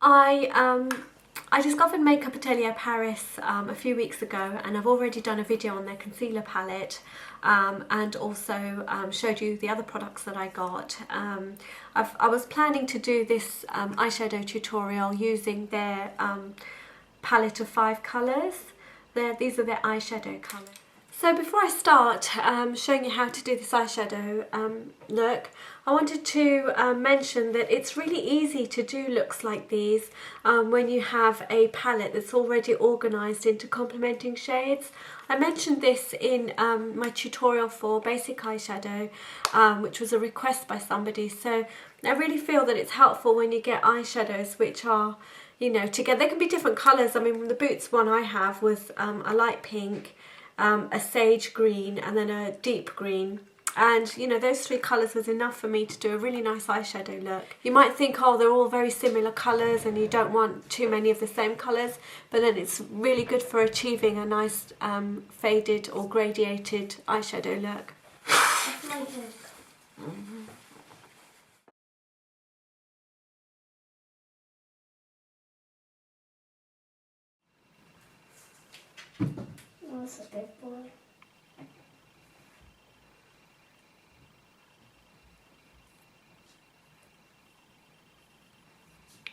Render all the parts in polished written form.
I discovered Makeup Atelier Paris a few weeks ago, and I've already done a video on their concealer palette and also showed you the other products that I got. I was planning to do this eyeshadow tutorial using their palette of 5 colours. These are their eyeshadow colours. So before I start showing you how to do this eyeshadow look, I wanted to mention that it's really easy to do looks like these when you have a palette that's already organised into complementing shades. I mentioned this in my tutorial for basic eyeshadow, which was a request by somebody, so I really feel that it's helpful when you get eyeshadows which are, you know, together. They can be different colours. I mean, the Boots one I have was a light pink, a sage green, and then a deep green, and you know, those 3 colours was enough for me to do a really nice eyeshadow look. You might think, oh, they're all very similar colours and you don't want too many of the same colours, but then it's really good for achieving a nice faded or gradiated eyeshadow look. That's a big boy.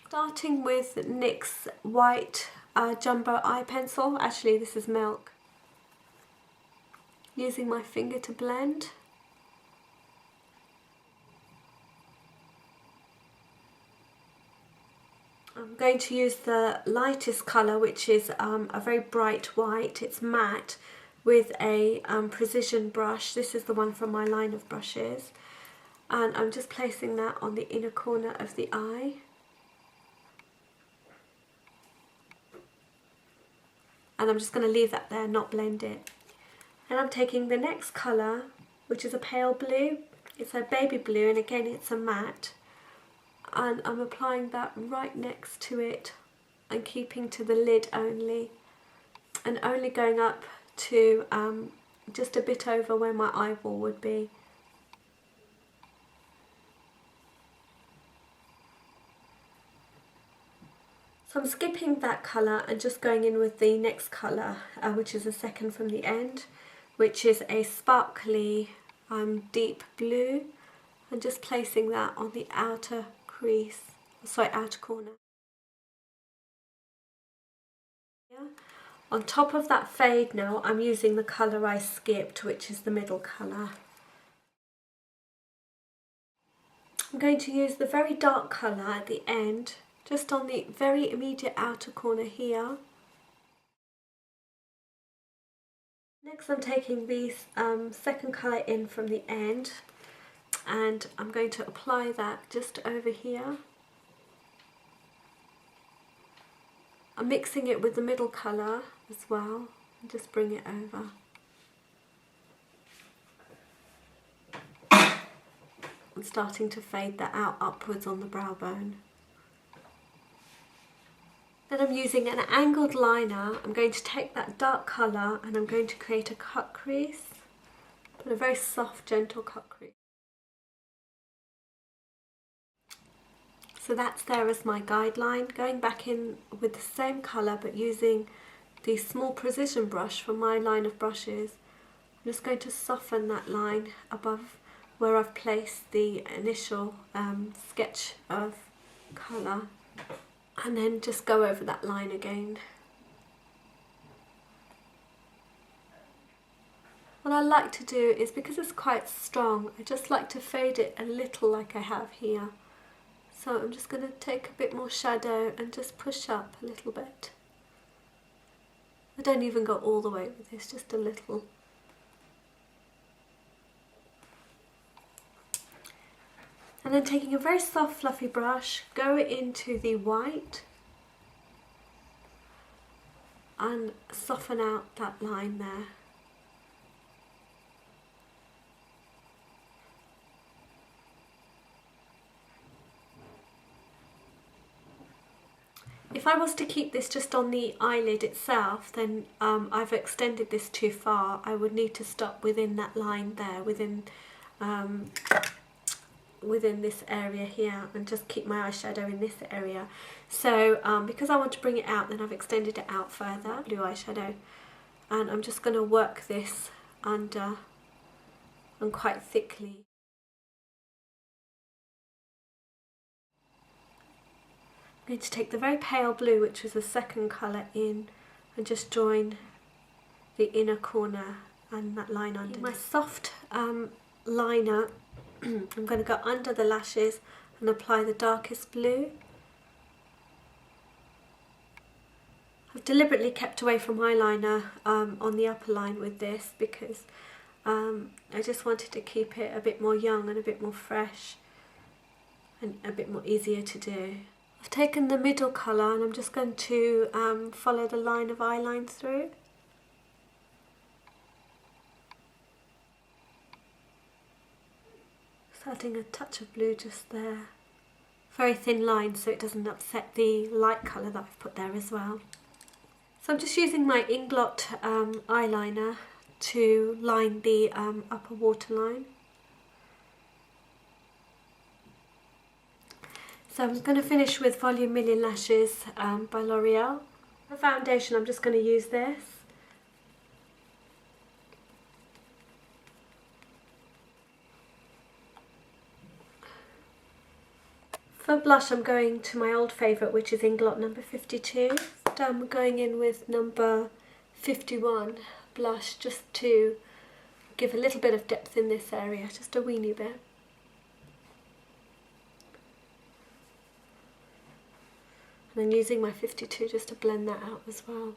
Starting with NYX white jumbo eye pencil. Actually, this is Milk. Using my finger to blend. I'm going to use the lightest colour, which is a very bright white. It's matte, with a precision brush. This is the one from my line of brushes. And I'm just placing that on the inner corner of the eye. And I'm just going to leave that there, not blend it. And I'm taking the next colour, which is a pale blue. It's a baby blue, and again it's a matte. And I'm applying that right next to it and keeping to the lid only, and only going up to just a bit over where my eyeball would be. So I'm skipping that colour and just going in with the next colour, which is the second from the end, which is a sparkly deep blue, and just placing that on the outer crease, sorry, outer corner. Yeah. On top of that fade now, I'm using the colour I skipped, which is the middle colour. I'm going to use the very dark colour at the end, just on the very immediate outer corner here. Next I'm taking the second colour in from the end, and I'm going to apply that just over here. I'm mixing it with the middle colour as well, and just bring it over. I'm starting to fade that out upwards on the brow bone. Then I'm using an angled liner. I'm going to take that dark colour and I'm going to create a cut crease, but a very soft, gentle cut crease. So that's there as my guideline. Going back in with the same colour but using the small precision brush from my line of brushes, I'm just going to soften that line above where I've placed the initial sketch of colour, and then just go over that line again. What I like to do is, because it's quite strong, I just like to fade it a little like I have here. So I'm just going to take a bit more shadow and just push up a little bit. I don't even go all the way with this, just a little. And then taking a very soft fluffy brush, go into the white and soften out that line there. If I was to keep this just on the eyelid itself, then I've extended this too far. I would need to stop within that line there, within within this area here and just keep my eyeshadow in this area. So because I want to bring it out, then I've extended it out further, blue eyeshadow, and I'm just going to work this under and quite thickly. I'm going to take the very pale blue, which was the second colour, in and just join the inner corner and that line under. My soft liner, I'm going to go under the lashes and apply the darkest blue. I've deliberately kept away from eyeliner on the upper line with this because I just wanted to keep it a bit more young and a bit more fresh and a bit more easier to do. I've taken the middle colour and I'm just going to follow the line of eyeline through. Just adding a touch of blue just there. Very thin line so it doesn't upset the light colour that I've put there as well. So I'm just using my Inglot eyeliner to line the upper waterline. So I'm going to finish with Volume Million Lashes by L'Oreal. For foundation, I'm just going to use this. For blush, I'm going to my old favourite, which is Inglot number 52. I'm going in with number 51 blush just to give a little bit of depth in this area, just a weeny bit. And I'm using my 52 just to blend that out as well.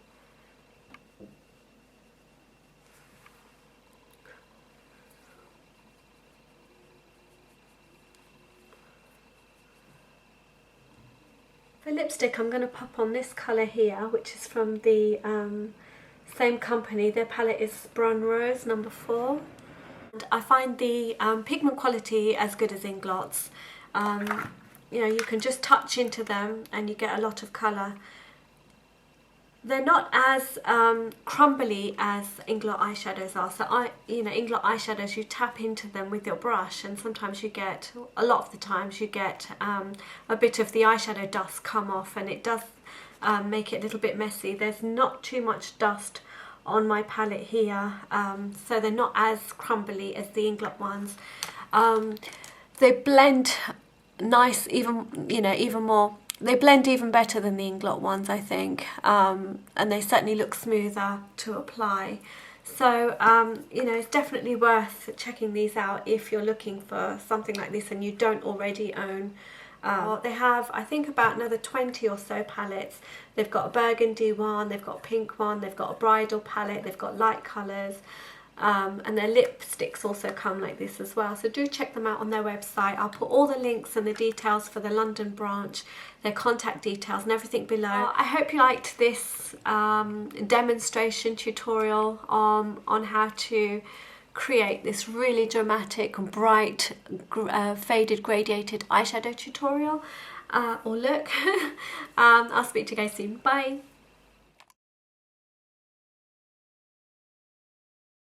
For lipstick, I'm going to pop on this colour here, which is from the same company. Their palette is Brun Rose number 4. And I find the pigment quality as good as Inglot's. You know, you can just touch into them and you get a lot of colour. They're not as crumbly as Inglot eyeshadows are. So Inglot eyeshadows, you tap into them with your brush and sometimes you get, a lot of the times you get a bit of the eyeshadow dust come off, and it does make it a little bit messy. There's not too much dust on my palette here, so they're not as crumbly as the Inglot ones. They blend nice, even more. They blend even better than the Inglot ones, I think, and they certainly look smoother to apply. So, it's definitely worth checking these out if you're looking for something like this and you don't already own. They have, I think, about another 20 or so palettes. They've got a burgundy one, they've got a pink one, they've got a bridal palette, they've got light colours. And their lipsticks also come like this as well, so do check them out on their website. I'll put all the links and the details for the London branch, their contact details and everything below. I hope you liked this demonstration tutorial on how to create this really dramatic, bright, faded gradiated eyeshadow tutorial or look. I'll speak to you guys soon. Bye!